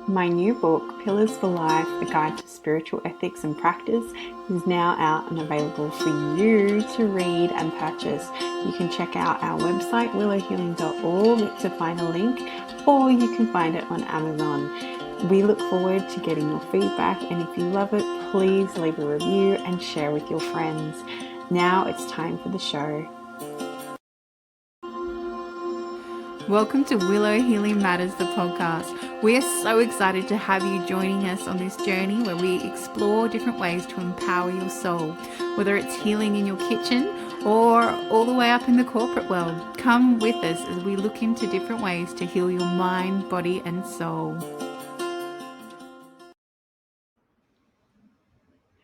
My new book, Pillars for Life, A Guide to Spiritual Ethics and Practice, is now out and available for you to read and purchase. You can check out our website, willowhealing.org, to find a link, or you can find it on Amazon. We look forward to getting your feedback, and if you love it, please leave a review and share with your friends. Now it's time for the show. Welcome to Willow Healing Matters, the podcast. We are so excited to have you joining us on this journey where we explore different ways to empower your soul, whether it's healing in your kitchen or all the way up in the corporate world. Come with us as we look into different ways to heal your mind, body, and soul.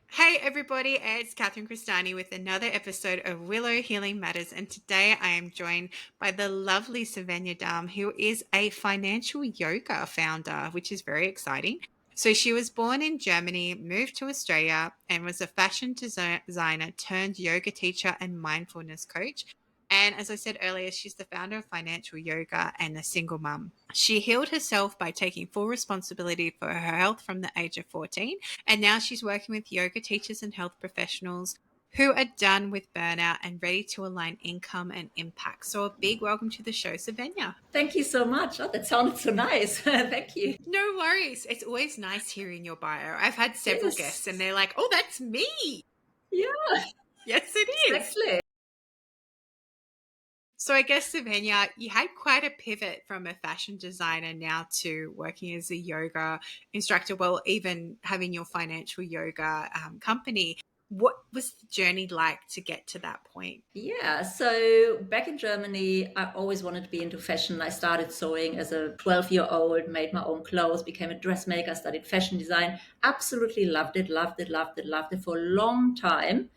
Hey everybody, it's Catherine Cristani with another episode of Willow Healing Matters, and today I am joined by the lovely Svenja, who is a financial yoga founder, which is very exciting. So she was born in Germany, moved to Australia, and was a fashion designer turned yoga teacher and mindfulness coach. And as I said earlier, she's the founder of Financial Yoga and a single mum. She healed herself by taking full responsibility for her health from the age of 14. And now she's working with yoga teachers and health professionals who are done with burnout and ready to align income and impact. So a big welcome to the show, Svenja. Thank you so much. Oh, that sounded so nice. Thank you. No worries. It's always nice hearing your bio. I've had several Yes. guests and they're like, oh, that's me. Yeah, Yes, it is. exactly. So I guess, Svenja, you had quite a pivot from a fashion designer now to working as a yoga instructor, well, even having your financial yoga company. What was the journey like to get to that point? Yeah, so back in Germany, I always wanted to be into fashion. I started sewing as a 12-year-old, made my own clothes, became a dressmaker, studied fashion design. Absolutely loved it, loved it, loved it, loved it for a long time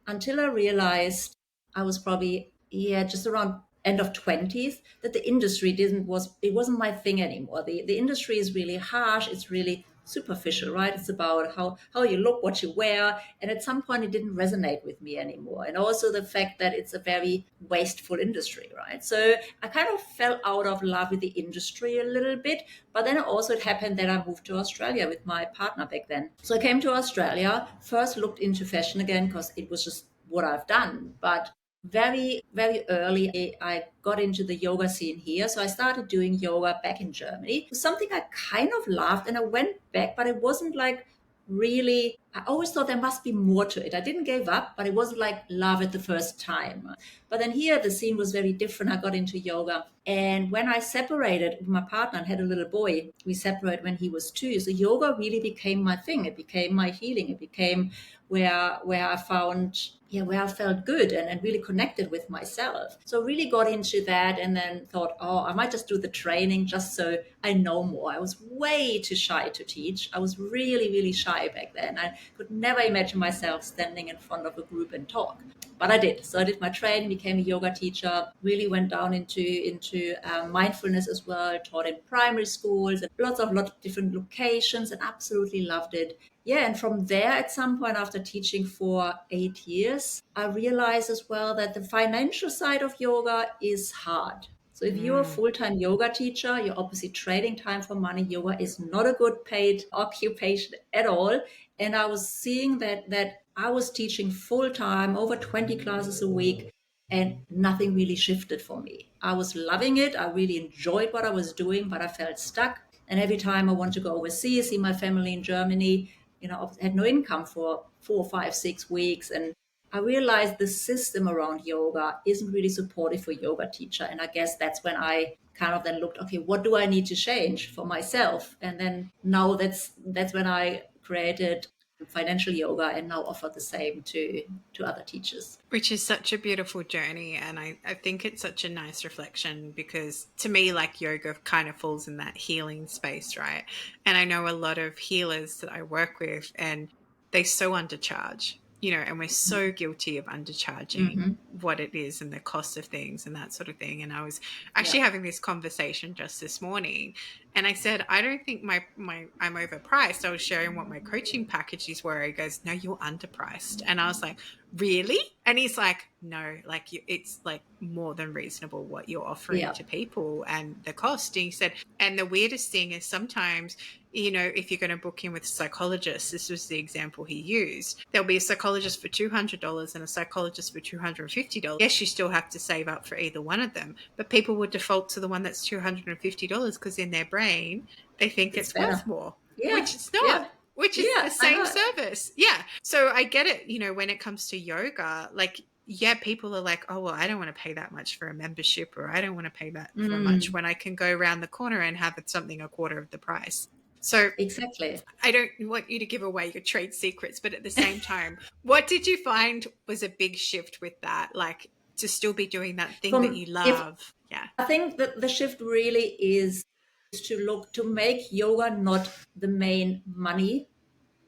until I realized I was probably, just around end of 20s, that the industry it wasn't my thing anymore. The industry is really harsh. It's really superficial, right? It's about how you look, what you wear. And at some point it didn't resonate with me anymore. And also the fact that it's a very wasteful industry, right? So I kind of fell out of love with the industry a little bit. But then also it happened that I moved to Australia with my partner back then. So I came to Australia, first looked into fashion again because it was just what I've done. But very, very early, I got into the yoga scene here. So I started doing yoga back in Germany. It was something I kind of loved, and I went back, but it wasn't like really, I always thought there must be more to it. I didn't give up, but it wasn't like love at the first time. But then here, the scene was very different. I got into yoga. And when I separated with my partner and had a little boy, we separated when he was 2. So yoga really became my thing. It became my healing. It became where I found, where I felt good and really connected with myself. So really got into that and then thought, oh, I might just do the training just so I know more. I was way too shy to teach. I was really, really shy back then. I could never imagine myself standing in front of a group and talk. But I did. So I did my training, became a yoga teacher, really went down into mindfulness as well, taught in primary schools, and lots of different locations, and absolutely loved it. Yeah, and from there, at some point after teaching for 8 years, I realized as well that the financial side of yoga is hard. So if you're a full-time yoga teacher, you're obviously trading time for money. Yoga is not a good paid occupation at all. And I was seeing that I was teaching full-time, over 20 classes a week, and nothing really shifted for me. I was loving it. I really enjoyed what I was doing, but I felt stuck. And every time I want to go overseas, see my family in Germany, I had no income for 4, 5, 6 weeks. And I realized the system around yoga isn't really supportive for yoga teacher. And I guess that's when I kind of then looked, okay, what do I need to change for myself? And then now that's when I created financial yoga and now offer the same to other teachers. Which is such a beautiful journey. And I think it's such a nice reflection because to me, like yoga kind of falls in that healing space, right? And I know a lot of healers that I work with and they so undercharge, and we're so guilty of undercharging Mm-hmm. what it is and the cost of things and that sort of thing. And I was actually Yeah. having this conversation just this morning and I said, I don't think I'm overpriced. I was sharing what my coaching packages were. He goes, no, you're underpriced. And I was like, really? And he's like, no, like it's like more than reasonable what you're offering Yeah, to people and the cost. And he said, and the weirdest thing is sometimes, if you're going to book in with a psychologist, this was the example he used, there'll be a psychologist for $200 and a psychologist for $250. Yes, you still have to save up for either one of them, but people would default to the one that's $250 because in their brain, they think it's it's worth better. more, Yeah, which it's not, yeah, which is the yeah. I same know. service. Yeah. So I get it, when it comes to yoga, like, yeah, people are like, oh, well, I don't want to pay that much for a membership, or I don't want to pay that for much Mm, when I can go around the corner and have something a quarter of the price. So exactly. I don't want you to give away your trade secrets, but at the same time, what did you find was a big shift with that? Like to still be doing that thing that From you if love? Yeah. I think that the shift really is to look to make yoga not the main money,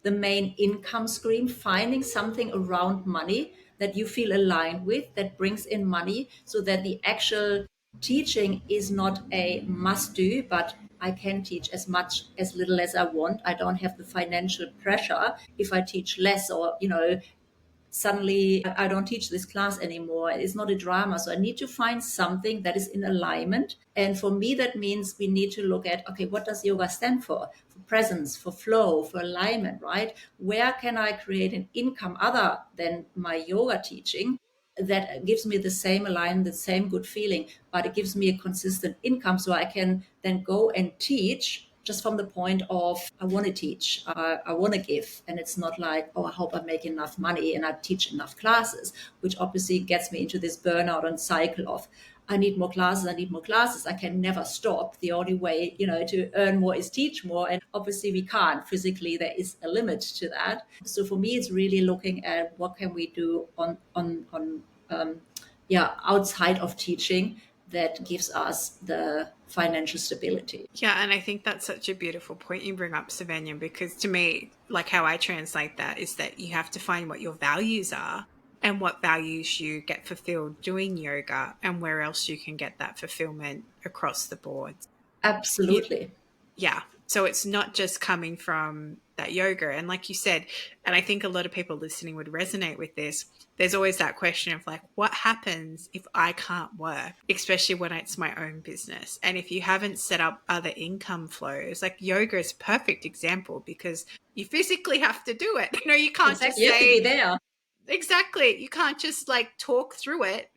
the main income stream, finding something around money that you feel aligned with, that brings in money, so that the actual teaching is not a must do, but I can teach as much as little as I want. I don't have the financial pressure if I teach less, or suddenly I don't teach this class anymore. It's not a drama. So I need to find something that is in alignment. And for me, that means we need to look at, okay, what does yoga stand for? For presence, for flow, for alignment, right? Where can I create an income other than my yoga teaching that gives me the same alignment, the same good feeling, but it gives me a consistent income so I can then go and teach just from the point of I want to teach, I want to give. And it's not like, oh, I hope I make enough money and I teach enough classes, which obviously gets me into this burnout and cycle of I need more classes, I need more classes. I can never stop. The only way, to earn more is teach more. And obviously we can't. Physically, there is a limit to that. So for me, it's really looking at what can we do outside of teaching that gives us the financial stability. Yeah, and I think that's such a beautiful point you bring up, Svenja, because to me, like how I translate that is that you have to find what your values are and what values you get fulfilled doing yoga and where else you can get that fulfillment across the board. You, Absolutely. yeah. So it's not just coming from that yoga. And like you said, and I think a lot of people listening would resonate with this, there's always that question of like, what happens if I can't work, especially when it's my own business? And if you haven't set up other income flows, like yoga is a perfect example because you physically have to do it. You can't just Exactly. You have to be say, there. exactly. You can't just like talk through it.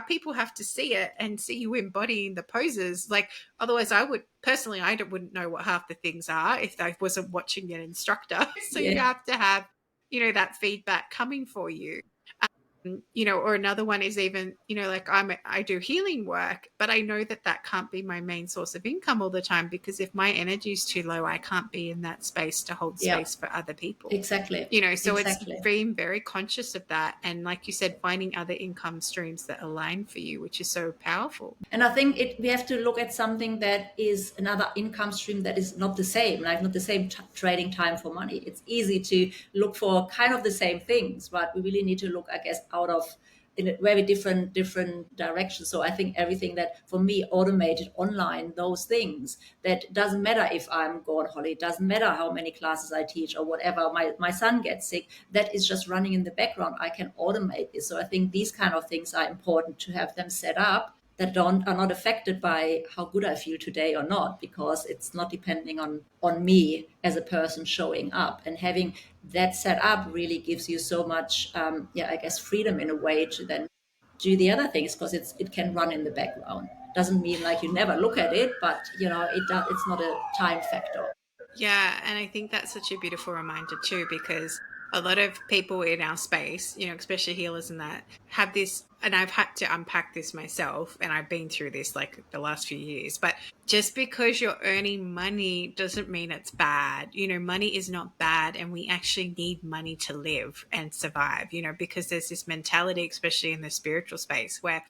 People have to see it and see you embodying the poses. Like otherwise, I would personally, wouldn't know what half the things are if I wasn't watching an instructor. So you Yeah. have to have, that feedback coming for you. Or another one is even, like I do healing work, but I know that that can't be my main source of income all the time because if my energy is too low, I can't be in that space to hold Yeah. space for other people. Exactly. So it's Exactly. being very conscious of that. And like you said, finding other income streams that align for you, which is so powerful. And I think we have to look at something that is another income stream that is not the same, like not the same trading time for money. It's easy to look for kind of the same things, but we really need to look, I guess, out of in a very different directions. So I think everything that for me automated online, those things that doesn't matter if I'm going holiday, doesn't matter how many classes I teach or whatever. My son gets sick, that is just running in the background. I can automate this. So I think these kind of things are important to have them set up that are not affected by how good I feel today or not, because it's not depending on me as a person showing up. And having that set up really gives you so much, I guess, freedom in a way to then do the other things, because it can run in the background. Doesn't mean like you never look at it, but it's not a time factor. Yeah, and I think that's such a beautiful reminder too, because a lot of people in our space, especially healers and that, have this, and I've had to unpack this myself, and I've been through this like the last few years, but just because you're earning money doesn't mean it's bad. Money is not bad, and we actually need money to live and survive, because there's this mentality, especially in the spiritual space, where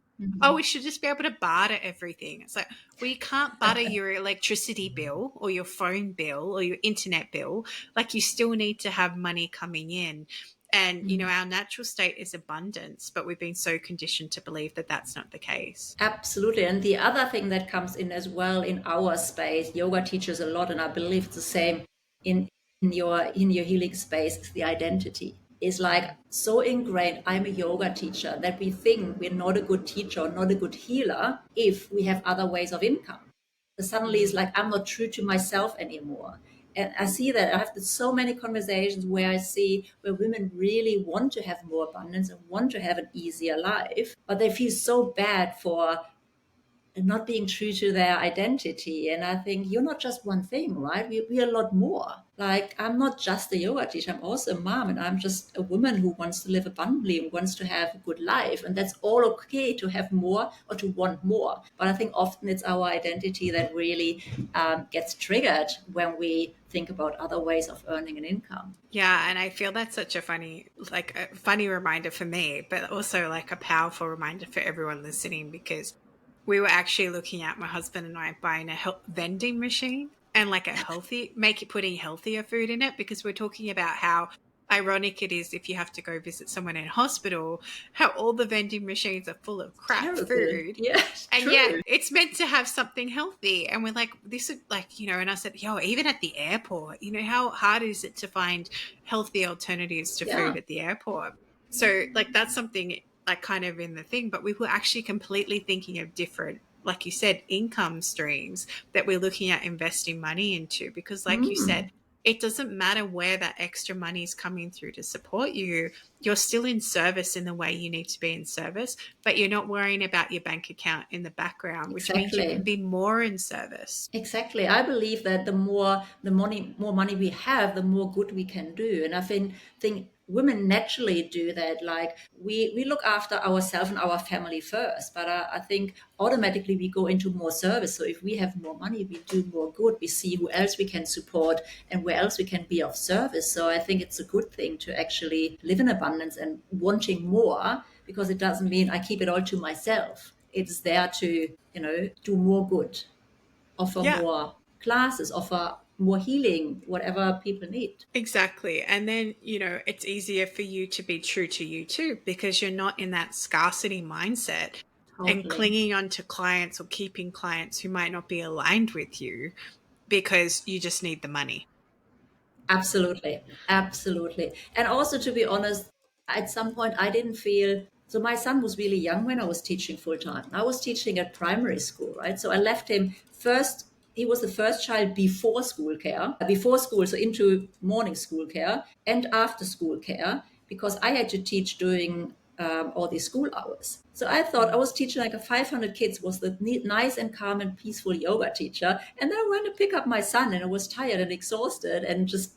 oh, Mhm. we should just be able to barter everything. It's like, well, you can't barter your electricity bill or your phone bill or your internet bill. Like, you still need to have money coming in. And, Mm. our natural state is abundance, but we've been so conditioned to believe that that's not the case. Absolutely. And the other thing that comes in as well in our space, yoga teaches a lot, and I believe it's the same in your healing space, is the identity. is like so ingrained. I'm a yoga teacher that we think we're not a good teacher or not a good healer if we have other ways of income. So suddenly it's Mm. like I'm not true to myself anymore. And I see that I have so many conversations where I see where women really want to have more abundance and want to have an easier life, but they feel so bad for and not being true to their identity. And I think you're not just one thing, right? We're a lot more. Like, I'm not just a yoga teacher, I'm also a mom, and I'm just a woman who wants to live abundantly and wants to have a good life. And that's all okay to have more or to want more. But I think often it's our identity that really gets triggered when we think about other ways of earning an income. Yeah, and I feel that's such a funny reminder for me, but also like a powerful reminder for everyone listening because we were actually looking at my husband and I buying a vending machine and like a putting healthier food in it because we're talking about how ironic it is if you have to go visit someone in hospital, how all the vending machines are full of crap Terrible. food. Yes, And yet true. it's meant to have something healthy. And we're like, this is like, and I said, even at the airport, how hard is it to find healthy alternatives to Yeah. food at the airport? So, like, that's something like kind of in the thing, but we were actually completely thinking of different, like you said, income streams that we're looking at investing money into. Because, like you said, Mm. it doesn't matter where that extra money is coming through to support you. You're still in service in the way you need to be in service, but you're not worrying about your bank account in the background, which means you can Exactly. be more in service. Exactly. I believe that more money we have, the more good we can do. And I think women naturally do that. Like we look after ourselves and our family first, but I think automatically we go into more service. So if we have more money, we do more good. We see who else we can support and where else we can be of service. So I think it's a good thing to actually live in abundance and wanting more because it doesn't mean I keep it all to myself. It's there to, do more good, offer Yeah, more classes, offer more healing, whatever people need. exactly. And then, it's easier for you to be true to you too, because you're not in that scarcity mindset and Totally. clinging on to clients or keeping clients who might not be aligned with you because you just need the money. Absolutely. Absolutely. And also, to be honest, at some point, I didn't feel so. My son was really young when I was teaching full time. I was teaching at primary school, right? So I left him first. He was the first child before school care, before school, so into morning school care and after school care, because I had to teach during all these school hours. So I thought I Mm. was teaching like a 500 kids, was the nice and calm and peaceful yoga teacher. And then I went to pick up my son and I was tired and exhausted and just,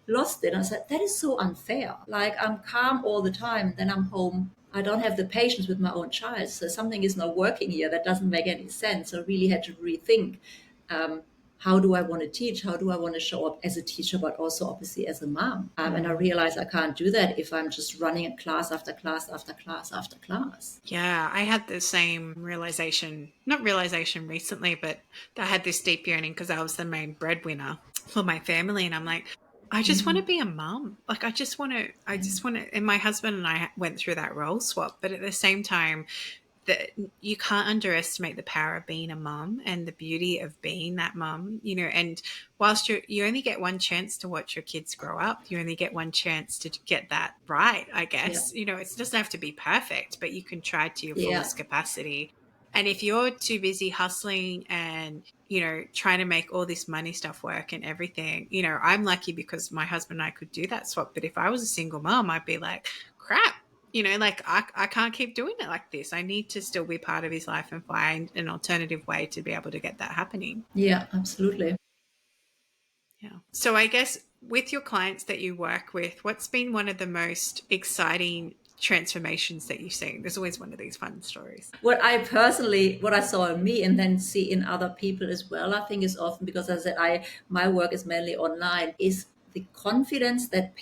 lost it. And I said, that is so unfair. Like I'm calm all the time. Then I'm home. I don't have the patience with my own child. So something is not working here. That doesn't make any sense. So I really had to rethink um, how do I want to teach? How do I want to show up as a teacher, but also obviously as a mom? And I Mm. realized I can't do that if I'm just running a class after class after class after class. Yeah, I had the same realization, not realization recently, but I had this deep yearning because I was the main breadwinner for my family. And I'm like, I just want to Mm, be a mum. Like, and my husband and I went through that role swap. But at the same time, that you can't underestimate the power of being a mum and the beauty of being that mum, and whilst you only get one chance to watch your kids grow up, you only get one chance to get that right, I yeah, guess. It doesn't have to be perfect, but you can try to your yeah, fullest capacity. And if you're too busy hustling and, trying to make all this money stuff work and everything, I'm lucky because my husband and I could do that swap. But if I was a single mom, I'd be like, crap, like I can't keep doing it like this. I need to still be part of his life and find an alternative way to be able to get that happening. yeah, absolutely. Yeah. So I guess with your clients that you work with, what's been one of the most exciting transformations that you've seen? There's always one of these fun stories. What I saw in me and then see in other people as well, I think is often because as I said, my work is mainly online, is the confidence that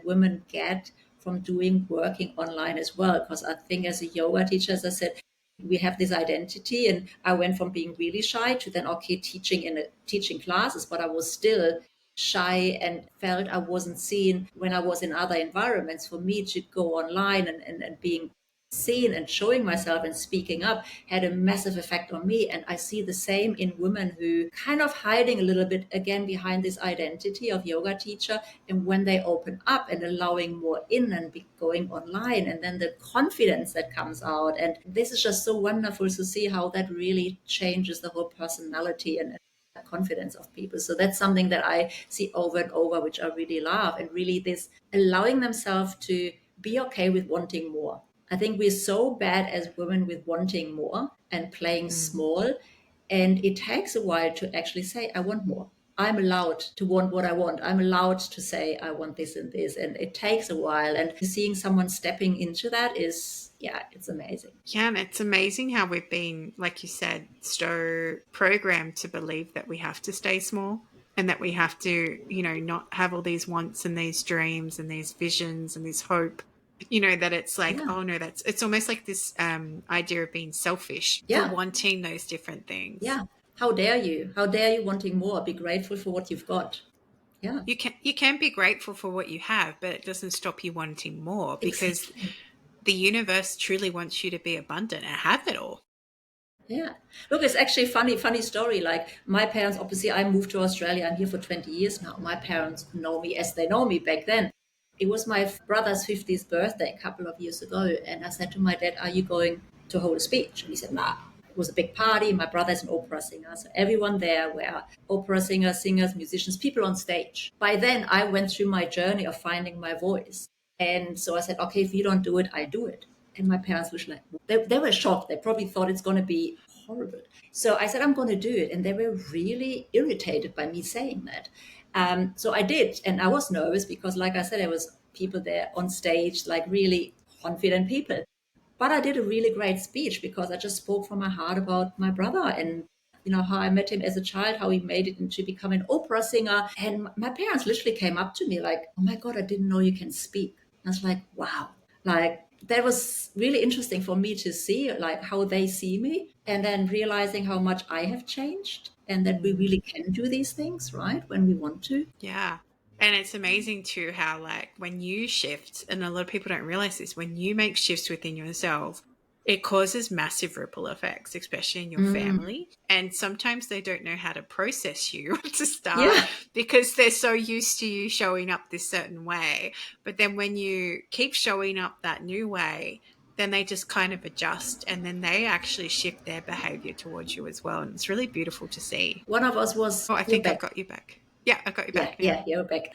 women get from working online as well. Because I think as a yoga teacher, as I said, we have this identity and I went from being really shy to then okay teaching classes, but I was still shy and felt I wasn't seen when I was in other environments. For me to go online and being seen and showing myself and speaking up had a massive effect on me. And I see the same in women who kind of hiding a little bit again behind this identity of yoga teacher. And when they open up and allowing more in and going online, and then the confidence that comes out. And this is just so wonderful to see how that really changes the whole personality and confidence of people. So that's something that I see over and over, which I really love. And really this allowing themselves to be okay with wanting more. I think we're so bad as women with wanting more and playing Mm. small. And it takes a while to actually say, I want more. I'm allowed to want what I want. I'm allowed to say, I want this and this. And it takes a while. And seeing someone stepping into that is, yeah, it's amazing. Yeah, and it's amazing how we've been, like you said, so programmed to believe that we have to stay small and that we have to, not have all these wants and these dreams and these visions and this hope. That it's like, Yeah. oh no, it's almost like this idea of being selfish for Yeah. wanting those different things. Yeah. How dare you? How dare you wanting more? Be grateful for what you've got. Yeah. You can be grateful for what you have, but it doesn't stop you wanting more because Exactly. the universe truly wants you to be abundant and have it all. Yeah. Look, it's actually funny story. Like my parents, obviously, I moved to Australia. I'm here for 20 years now. My parents know me as they know me back then. It was my brother's 50th birthday a couple of years ago. And I said to my dad, are you going to hold a speech? And he said, nah. It was a big party. My brother's an opera singer. So everyone there were opera singers, musicians, people on stage. By then, I went through my journey of finding my voice. And so I said, okay, if you don't do it, I do it. And my parents were like, they were shocked. They probably thought it's going to be horrible. So I said, I'm going to do it. And they were really irritated by me saying that. So I did. And I was nervous because, like I said, there was people there on stage, like really confident people. But I did a really great speech because I just spoke from my heart about my brother and how I met him as a child, how he made it into become an opera singer. And my parents literally came up to me like, oh my God, I didn't know you can speak. I was like, wow. Like that was really interesting for me to see like how they see me and then realizing how much I have changed and that we Mm. really can do these things, right? When we want to. Yeah. And it's amazing too how, like, when you shift, and a lot of people don't realize this, when you make shifts within yourself, it causes massive ripple effects, especially in your Mm, family. And sometimes they don't know how to process you to start yeah. because they're so used to you showing up this certain way. But then when you keep showing up that new way, then they just kind of adjust and then they actually shift their behavior towards you as well. And it's really beautiful to see. One of us was, Oh, I you're think I've back. got you back. Yeah, I got you Yeah, back now. yeah, you're back.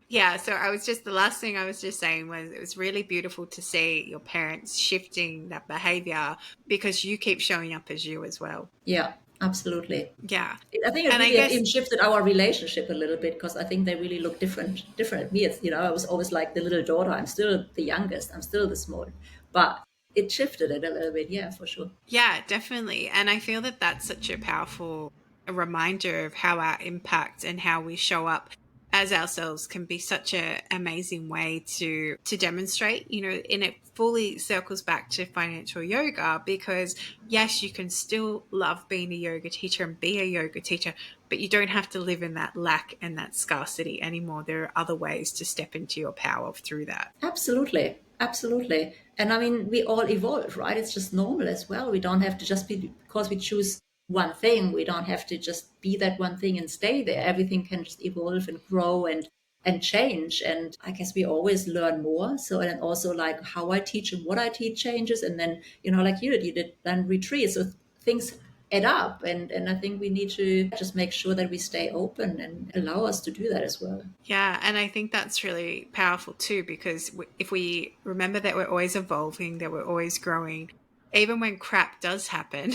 Yeah, so the last thing I was just saying was it was really beautiful to see your parents shifting that behavior because you keep showing up as you as well. Yeah, absolutely. Yeah. I think it And I really have guess, even shifted our relationship a little bit because I think they really look different at me. It's, I was always like the little daughter. I'm still the youngest. I'm still the small, but it shifted it a little bit. Yeah, for sure. yeah, definitely. And I feel that that's such a powerful reminder of how our impact and how we show up as ourselves can be such an amazing way to demonstrate, and it fully circles back to financial yoga because yes, you can still love being a yoga teacher and be a yoga teacher, but you don't have to live in that lack and that scarcity anymore. There are other ways to step into your power through that. Absolutely. Absolutely. And I mean, we all evolve, right? It's just normal as well. We don't have to just be, because we choose one thing, we don't have to just be that one thing and stay there. Everything can just evolve and grow and change. And I guess we always learn more. So, and also like how I teach and what I teach changes. And then, like you did then retreat. So things add up. And I think we need to just make sure that we stay open and allow us to do that as well. Yeah, and I think that's really powerful too because if we remember that we're always evolving, that we're always growing, even when crap does happen,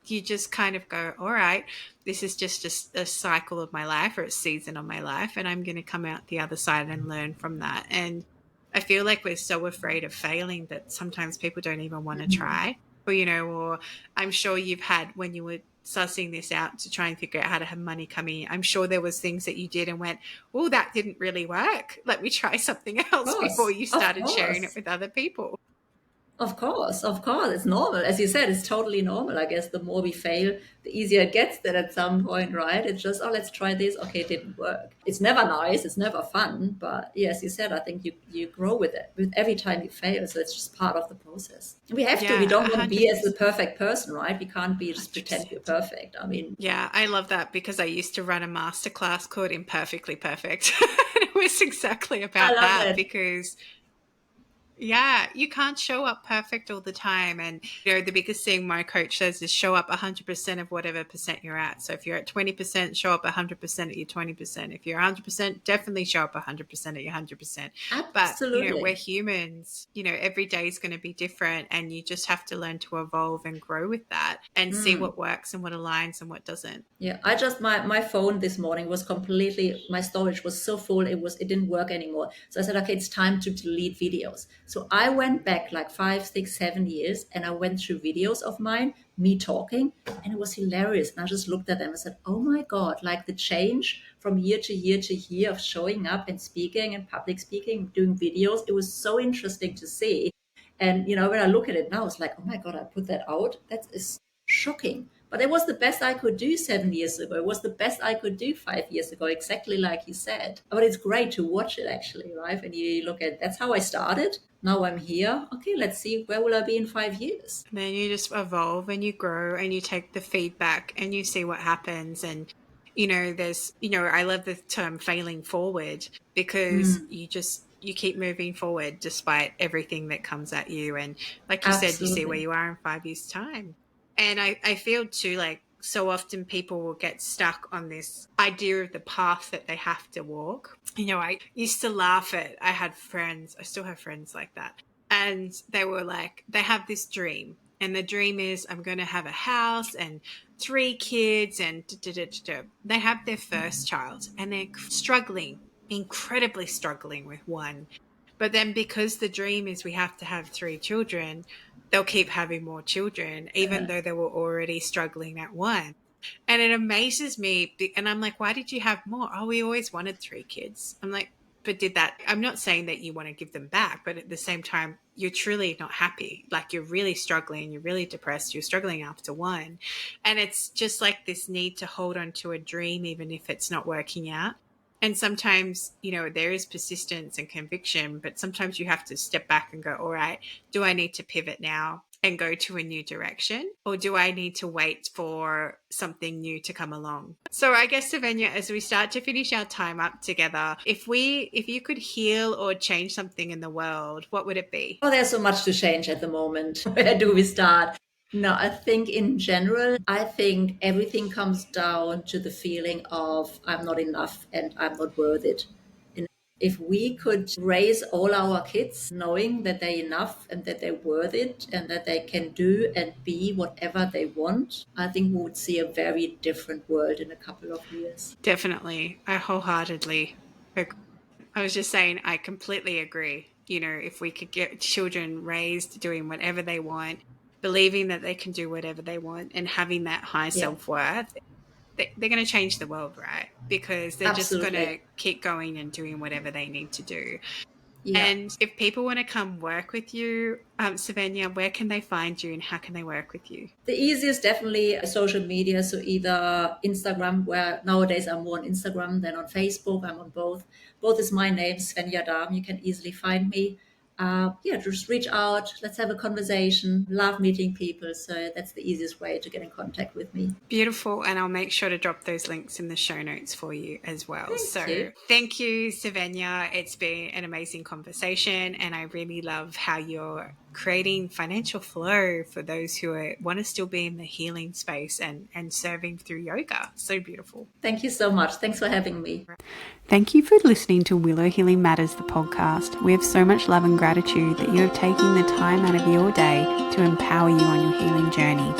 you just kind of go, all right, this is just a cycle of my life or a season of my life, and I'm going to come out the other side and learn from that. And I feel like we're so afraid of failing that sometimes people don't even want to Mhm. try. Or I'm sure you've had when you were sussing this out to try and figure out how to have money coming in. I'm sure there was things that you did and went, oh, that didn't really work. Let me try something else before you Of started sharing it course. with other people. Of course, of course. It's normal. As you said, it's totally normal. I guess the more we fail, the easier it gets that at some point, right? It's just, oh, let's try this. Okay, it didn't work. It's never nice. It's never fun. But yeah, as you said, I think you grow with it with every time you fail. So it's just part of the process. We have to. We Yeah, don't want to be as the 100%. perfect person, right? We can't be just pretend we're 100%. perfect. I mean, Yeah, I love that because I used to run a masterclass called Imperfectly Perfect. It was exactly I about love that it. because yeah, you can't show up perfect all the time. And, the biggest thing my coach says is show up 100% of whatever percent you're at. So if you're at 20%, show up 100% at your 20%. If you're 100%, definitely show up 100% at your 100%. But, we're Absolutely. humans, every day is going to be different. And you just have to learn to evolve and grow with that and see Mm. what works and what aligns and what doesn't. Yeah, I just my phone this morning was completely, my storage was so full, it didn't work anymore. So I said, okay, it's time to delete videos. So I went back like 5, 6, 7 years and I went through videos of mine, me talking, and it was hilarious. And I just looked at them and said, oh my God, like the change from year to year to year of showing up and speaking and public speaking, doing videos. It was so interesting to see. And when I look at it now, it's like, oh my God, I put that out. That is shocking. But it was the best I could do 7 years ago. It was the best I could do 5 years ago, exactly like you said. But it's great to watch it actually, right? When you look at, that's how I started. Now I'm here. Okay, let's see, where will I be in 5 years? And then you just evolve and you grow and you take the feedback and you see what happens. And, I love the term failing forward because Mm, you keep moving forward despite everything that comes at you. And like you said, you see where absolutely. you are in 5 years' time. And I feel too like so often people will get stuck on this idea of the path that they have to walk. I used to laugh at, I had friends, I still have friends like that. And they were like, they have this dream. And the dream is, I'm going to have a house and 3 kids and da, da, da, da, da. They have their first child and they're struggling, incredibly struggling with one. But then because the dream is we have to have 3 children, they'll keep having more children, even Uh, though they were already struggling at one. And it amazes me. And I'm like, why did you have more? Oh, we always wanted 3 kids. I'm like, but did that? I'm not saying that you want to give them back, but at the same time, you're truly not happy. Like you're really struggling, you're really depressed, you're struggling after one. And it's just like this need to hold on to a dream, even if it's not working out. And sometimes, there is persistence and conviction, but sometimes you have to step back and go, all right, do I need to pivot now and go to a new direction? Or do I need to wait for something new to come along? So I guess, Svenja, as we start to finish our time up together, if you could heal or change something in the world, what would it be? oh, there's so much to change at the moment. Where do we start? No, I think in general, I think everything comes down to the feeling of I'm not enough and I'm not worth it. If we could raise all our kids knowing that they're enough and that they're worth it and that they can do and be whatever they want, I think we would see a very different world in a couple of years. Definitely. I wholeheartedly agree. I was just saying, I completely agree. If we could get children raised doing whatever they want, believing that they can do whatever they want, and having that high Yeah, self worth, they're going to change the world, right? Because they're just going absolutely. to keep going and doing whatever they need to do. Yeah. And if people want to come work with you, Svenja, where can they find you and how can they work with you? The easiest definitely social media. So either Instagram, where nowadays I'm more on Instagram than on Facebook. I'm on both. Both is my name, Svenja Dam. You can easily find me. Yeah, just reach out. Let's have a conversation. Love meeting people. So that's the easiest way to get in contact with me. Beautiful. And I'll make sure to drop those links in the show notes for you as well. Thank you. So thank you, Svenja. It's been an amazing conversation. And I really love how you're creating financial flow for those who want to still be in the healing space and serving through yoga. So beautiful. Thank you so much. Thanks for having me. Thank you for listening to Willow Healing Matters, the podcast. We have so much love and gratitude that you have taken the time out of your day to empower you on your healing journey.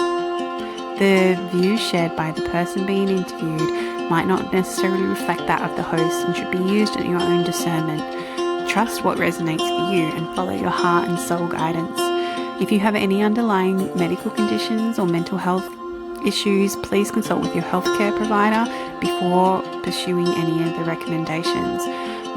The views shared by the person being interviewed might not necessarily reflect that of the host and should be used at your own discernment. Trust what resonates for you and follow your heart and soul guidance. If you have any underlying medical conditions or mental health issues, please consult with your healthcare provider before pursuing any of the recommendations.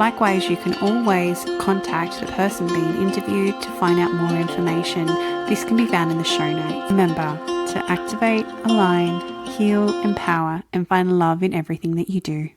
Likewise, you can always contact the person being interviewed to find out more information. This can be found in the show notes. Remember to activate, align, heal, empower, and find love in everything that you do.